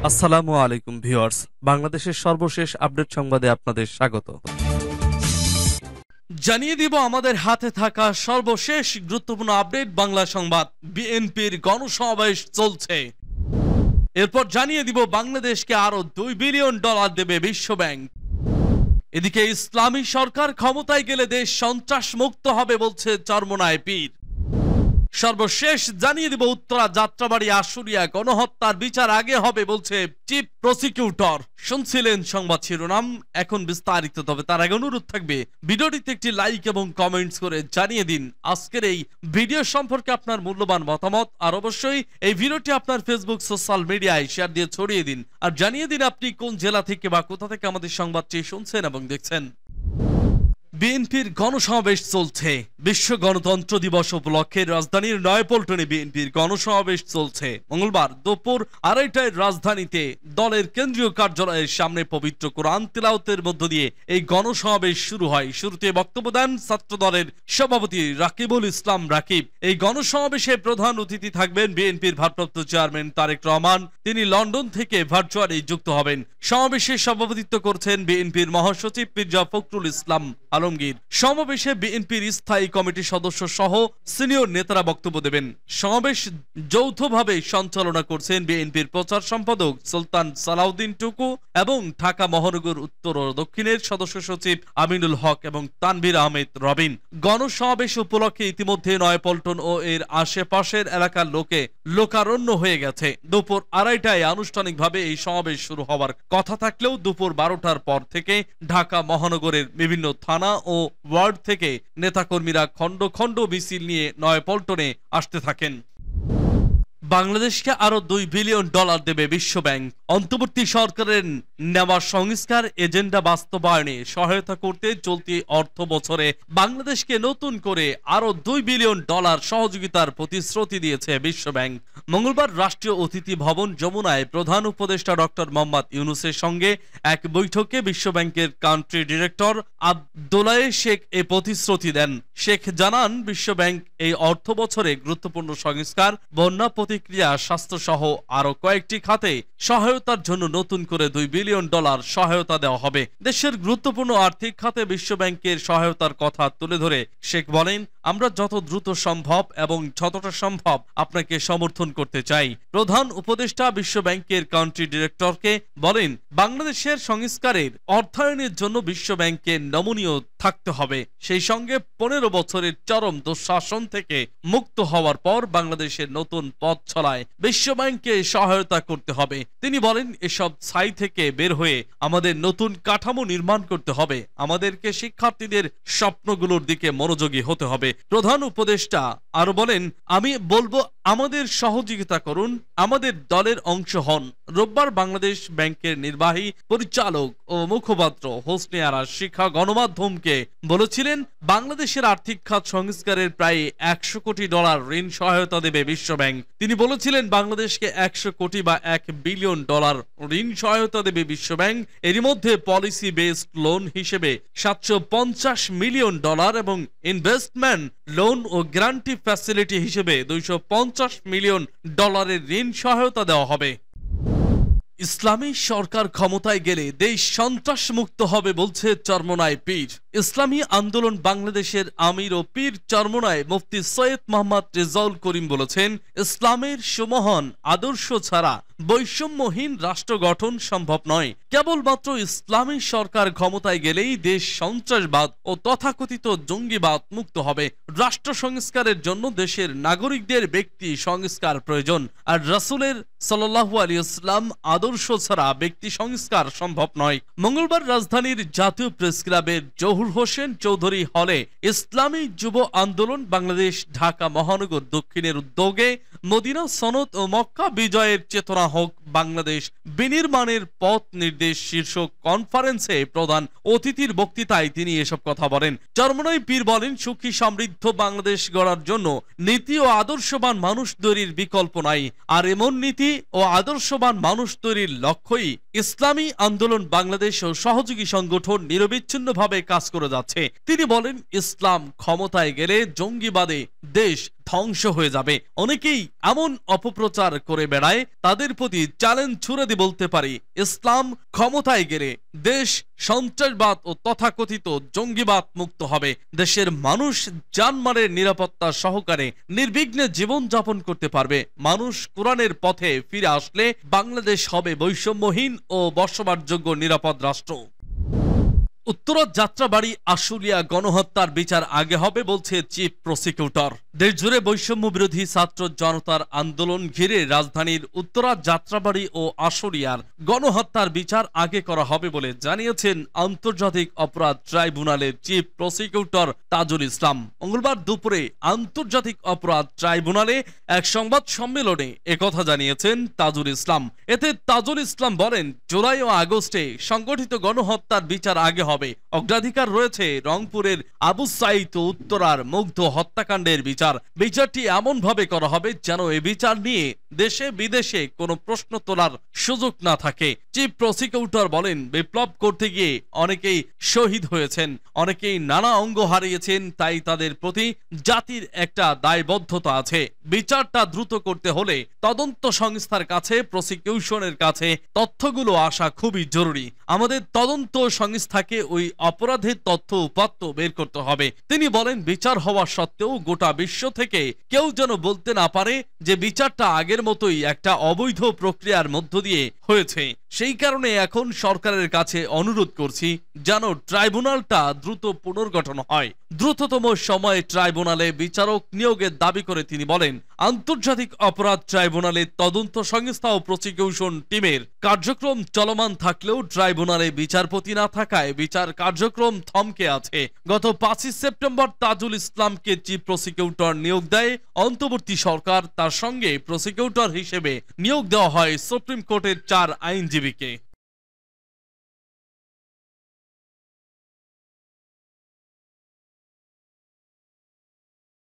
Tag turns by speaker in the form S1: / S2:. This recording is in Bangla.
S1: আসসালামু আলাইকুম ভিউয়ার্স, বাংলাদেশের সর্বশেষ আপডেট সংবাদে আপনাদের স্বাগত। জানিয়ে দিব আমাদের হাতে থাকা সর্বশেষ গুরুত্বপূর্ণ আপডেট বাংলা সংবাদ। বিএনপির গণসমাবেশ চলছে। এরপর জানিয়ে দিব বাংলাদেশকে আরো $2 বিলিয়ন দেবে বিশ্বব্যাংক। এদিকে ইসলামী সরকার ক্ষমতায় গেলে দেশ সন্ত্রাস মুক্ত হবে বলছে চরমোনাই পীর। সর্বশেষ জানিয়ে দিব উত্তরা যাত্রাবাড়ি আশুলিয়া গণহত্যার বিচার আগে হবে বলছে চিফ প্রসিকিউটর। শুনছিলেন সংবাদ শিরোনাম, এখন বিস্তারিত। তবে তার আগে অনুরোধ থাকবে ভিডিওটিতে একটি লাইক এবং কমেন্টস করে জানিয়ে দিন আজকের এই ভিডিও সম্পর্কে আপনার মূল্যবান মতামত। আর অবশ্যই এই ভিডিওটি আপনার ফেসবুক সোশ্যাল মিডিয়ায় শেয়ার দিয়ে ছড়িয়ে দিন। আর জানিয়ে দিন আপনি কোন জেলা থেকে বা কোথা থেকে আমাদের সংবাদটি শুনছেন এবং দেখছেন। বিএনপির গণসমাবেশ চলছে। বিশ্ব গণতন্ত্র দিবস উপলক্ষে রাজধানীর নয়াপল্টনে বিএনপির গণসমাবেশ চলছে। মঙ্গলবার দুপুর 2:30টায় রাজধানীতে দলের কেন্দ্রীয় কার্যালয়ের সামনে পবিত্র কোরআন তিলাওয়াতের মধ্য দিয়ে এই গণসমাবেশ শুরু হয়। শুরুতে বক্তব্য দেন ছাত্র দলের সভাপতি রাকিবুল ইসলাম রাকিব। এই গণসমাবেশে প্রধান অতিথি থাকবেন বিএনপির ভারপ্রাপ্ত চেয়ারম্যান তারেক রহমান। তিনি লন্ডন থেকে ভার্চুয়ালি যুক্ত হবেন। সমাবেশে সভাপতিত্ব করছেন বিএনপির মহাসচিব মির্জা ফখরুল ইসলাম আলমগীর। সমাবেশে বিএনপির স্থায়ী কমিটির সদস্য সহ সিনিয়র নেতারা বক্তব্য দেবেন। সমাবেশ যৌথভাবে সঞ্চালনা করছেন বিএনপির প্রচার সম্পাদক সুলতান সালাউদ্দিন টুকু এবং ঢাকা মহানগর উত্তর ও দক্ষিণের সদস্য সচিব আমিনুল হক এবং তানভীর আহমেদ রবিন। গণসমাবেশ উপলক্ষে ইতিমধ্যে নয়াপল্টন ও এর আশেপাশের এলাকার লোকারণ্য হয়ে গেছে। দুপুর 2:30টায় আনুষ্ঠানিকভাবে এই সমাবেশ শুরু হওয়ার কথা থাকলেও দুপুর 12টার পর থেকে ঢাকা মহানগরের বিভিন্ন থানা ও ওয়ার্ড থেকে নেতাকর্মীরা খন্ড খন্ড মিছিল নিয়ে নয়াপল্টনে আসতে থাকেন। বাংলাদেশকে আরো $2 বিলিয়ন দেবে বিশ্বব্যাংক। অন্তর্বর্তী সরকারের নেওয়া সংস্কার এজেন্ডা বাস্তবায়নে সহায়তা করতে চলতি অর্থ বছরে বাংলাদেশকে নতুন করে আরো $2 বিলিয়ন সহযোগিতার প্রতিশ্রুতি দিয়েছে বিশ্বব্যাংক। মঙ্গলবার রাষ্ট্রীয় অতিথি ভবন যমুনায় প্রধান উপদেষ্টা ডক্টর মোহাম্মদ ইউনূসের সঙ্গে এক বৈঠকে বিশ্বব্যাংকের কান্ট্রি ডিরেক্টর আব্দুল্লাহ শেখ এ প্রতিশ্রুতি দেন। শেখ জানান, বিশ্বব্যাংক এই অর্থ বছরে গুরুত্বপূর্ণ সংস্কার, বন্যা প্রতিক্রিয়া, স্বাস্থ্য সহ আরো কয়েকটি খাতে সহায়তার জন্য নতুন করে $2 বিলিয়ন সহায়তা দেওয়া হবে। দেশের গুরুত্বপূর্ণ আর্থিক খাতে বিশ্বব্যাংকের সহায়তার কথা তুলে ধরে শেখ বলেন, আমরা যত দ্রুত সম্ভব এবং যতটা সম্ভব আপনাকে সমর্থন করতে চাই। প্রধান উপদেষ্টা বিশ্বব্যাংকের কান্ট্রি ডিরেক্টরকে বলেন, বাংলাদেশের সংস্কারের অর্থায়নের জন্য বিশ্বব্যাংকের নমনীয় থাকতে হবে। সেই সঙ্গে 15 বছরের চরম দুঃশাসন থেকে মুক্ত হওয়ার পর বাংলাদেশের নতুন পথ চলায় বিশ্বব্যাংককে সহায়তা করতে হবে। তিনি বলেন, এসব ছাই থেকে বের হয়ে আমাদের নতুন কাঠামো নির্মাণ করতে হবে। আমাদেরকে শিক্ষার্থীদের স্বপ্নগুলোর দিকে মনোযোগী হতে হবে। প্রধান উপদেষ্টা আরো বলেন, আমি বলবো আমাদের সহযোগিতা করুন, আমাদের দলের অংশ হন। রোববার বাংলাদেশ ব্যাংকের নির্বাহী পরিচালক ও মুখপাত্র হোসনে আরা শিখা গণমাধ্যমকে বলেছিলেন, বাংলাদেশের আর্থিক খাত সংস্কারের প্রায় $100 কোটি ঋণ সহায়তা দেবে বিশ্বব্যাংক। তিনি বলেছিলেন, বাংলাদেশকে 100 কোটি বা $1 বিলিয়ন ঋণ সহায়তা দেবে বিশ্বব্যাংক। এরই মধ্যে পলিসি বেসড লোন হিসেবে $750 মিলিয়ন এবং ইনভেস্টমেন্ট লোন ও গ্যারান্টি ফ্যাসিলিটি হিসেবে $250 মিলিয়ন ঋণ সহায়তা দেওয়া হবে। ইসলামী সরকার ক্ষমতায় গেলে দেশ সন্ত্রাস মুক্ত হবে বলছে চরমোনাই পীর। ইসলামী আন্দোলন বাংলাদেশের আমির ও পীর চরমোনাই মুফতি সৈয়দ মোহাম্মদ রেজাউল করিম বলেছেন, ইসলামের সুমহান আদর্শ ছাড়া বৈষম্যহীন রাষ্ট্র গঠন সম্ভব নয়। কেবলমাত্র ইসলামী সরকার ক্ষমতায় গেলেই দেশ সন্ত্রাসবাদ ও তথাকথিত জঙ্গিবাদ মুক্ত হবে। রাষ্ট্র সংস্কারের জন্য দেশের নাগরিকদের ব্যক্তি সংস্কার প্রয়োজন। আর রাসূলের সাল্লাল্লাহু আলাইহি ওয়াসাল্লাম আদর্শ ছাড়া ব্যক্তি সংস্কার সম্ভব নয়। মঙ্গলবার রাজধানীর জাতীয় প্রেস ক্লাবের জহুর হোসেন চৌধুরী হলে ইসলামী যুব আন্দোলন বাংলাদেশ ঢাকা মহানগর দক্ষিণের উদ্যোগে মদিনা সনদ ও মক্কা বিজয়ের চেতনা হোক বাংলাদেশ বিনির্মাণের পথ নির্দেশ শীর্ষক কনফারেন্সে প্রধান অতিথির বক্তৃতায় তিনি এসব কথা বলেন। চরমোনাই পীর বলেন, সুখী সমৃদ্ধ বাংলাদেশ গড়ার জন্য নীতি ও আদর্শবান মানুষ তৈরির বিকল্প নাই। আর এমন নীতি ও আদর্শবান মানুষ তৈরির লক্ষ্যই ইসলামী আন্দোলন বাংলাদেশ ও সহযোগী সংগঠন নিরবিচ্ছিন্নভাবে কাজ করে যাচ্ছে। তিনি বলেন, ইসলাম ক্ষমতায় গেলে জঙ্গিবাদে দেশ ধ্বংস হয়ে যাবে। অনেকেই এমন অপপ্রচার করে বেড়ায়, তাদের প্রতি চ্যালেঞ্জ ছুড়ে দিয়ে বলতে পারি, ইসলাম ক্ষমতায় গেলে দেশ সন্ত্রাসবাদ ও তথাকথিত জঙ্গিবাদ মুক্ত হবে। দেশের মানুষ জানমালের নিরাপত্তা সহকারে নির্বিঘ্নে জীবনযাপন করতে পারবে। মানুষ কোরআনের পথে ফিরে আসলে বাংলাদেশ হবে বৈষম্যহীন ও বসবাসযোগ্য নিরাপদ রাষ্ট্র। উত্তরা যাত্রাবাড়ি আশুলিয়া গণহত্যার বিচার আগে হবে বলছে চিফ প্রসিকিউটর। দেশজুড়ে বৈষম্য বিরোধী ছাত্র জনতার আন্দোলন ঘিরে রাজধানীর উত্তরা যাত্রাবাড়ি ও আশুলিয়ার গণহত্যার বিচার আগে করা হবে বলে জানিয়েছেন আন্তর্জাতিক অপরাধ ট্রাইব্যুনালের চিফ প্রসিকিউটর তাজুল ইসলাম। মঙ্গলবার দুপুরে আন্তর্জাতিক অপরাধ ট্রাইব্যুনালে এক সংবাদ সম্মেলনে একথা জানিয়েছেন তাজুল ইসলাম। এতে তাজুল ইসলাম বলেন, জুলাই ও আগস্টে সংগঠিত গণহত্যার বিচার আগে হবে। অগ্রাধিকার রয়েছে রংপুরের আবু সাইদ ও উত্তরার মুগ্ধ হত্যাকাণ্ডের বিচারটি এমন ভাবে করা হবে যেন এ বিচার নিয়ে দেশে বিদেশে কোনো প্রশ্ন তোলার সুযোগ না থাকে। চিফ প্রসিকিউটর বলেন, বিপ্লব করতে গিয়ে অনেকেই শহীদ হয়েছেন, অনেকেই নানা অঙ্গ হারিয়েছেন, তাই তাদের প্রতি জাতির একটা দায়বদ্ধতা আছে। বিচারটা দ্রুত করতে হলে তদন্ত সংস্থার কাছে, প্রসিকিউশনের কাছে তথ্যগুলো আসা খুবই জরুরি। আমাদের তদন্ত সংস্থাকে ওই অপরাধের তথ্য উপাত্ত বের করতে হবে। তিনি বলেন, বিচার হওয়া সত্ত্বেও গোটা বিশ্ব থেকে কেউ যেন বলতে না পারে যে বিচারটা আগের মতোই একটা অবৈধ প্রক্রিয়ার মধ্য দিয়ে হয়েছে। সেই কারণে এখন সরকারের কাছে অনুরোধ করছি যেন ট্রাইব্যুনালটা দ্রুত পুনর্গঠন হয়। দ্রুততম সময়ে ট্রাইব্যুনালে বিচারক নিয়োগের দাবি করে তিনি বলেন, আন্তর্জাতিক অপরাধ ট্রাইব্যুনালের তদন্ত সংস্থা ও প্রসিকিউশন টিমের কার্যক্রম চলমান থাকলেও ট্রাইব্যুনালে বিচারপতি না থাকায় বিচার কার্যক্রম থমকে আছে। গত 5 সেপ্টেম্বর তাজুল ইসলামকে চিফ প্রসিকিউটর নিয়োগ দেয় অন্তর্বর্তী সরকার। তার সঙ্গে প্রসিকিউটর হিসেবে নিয়োগ দেওয়া হয় সুপ্রিম কোর্টের 4 আইনজীবীকে।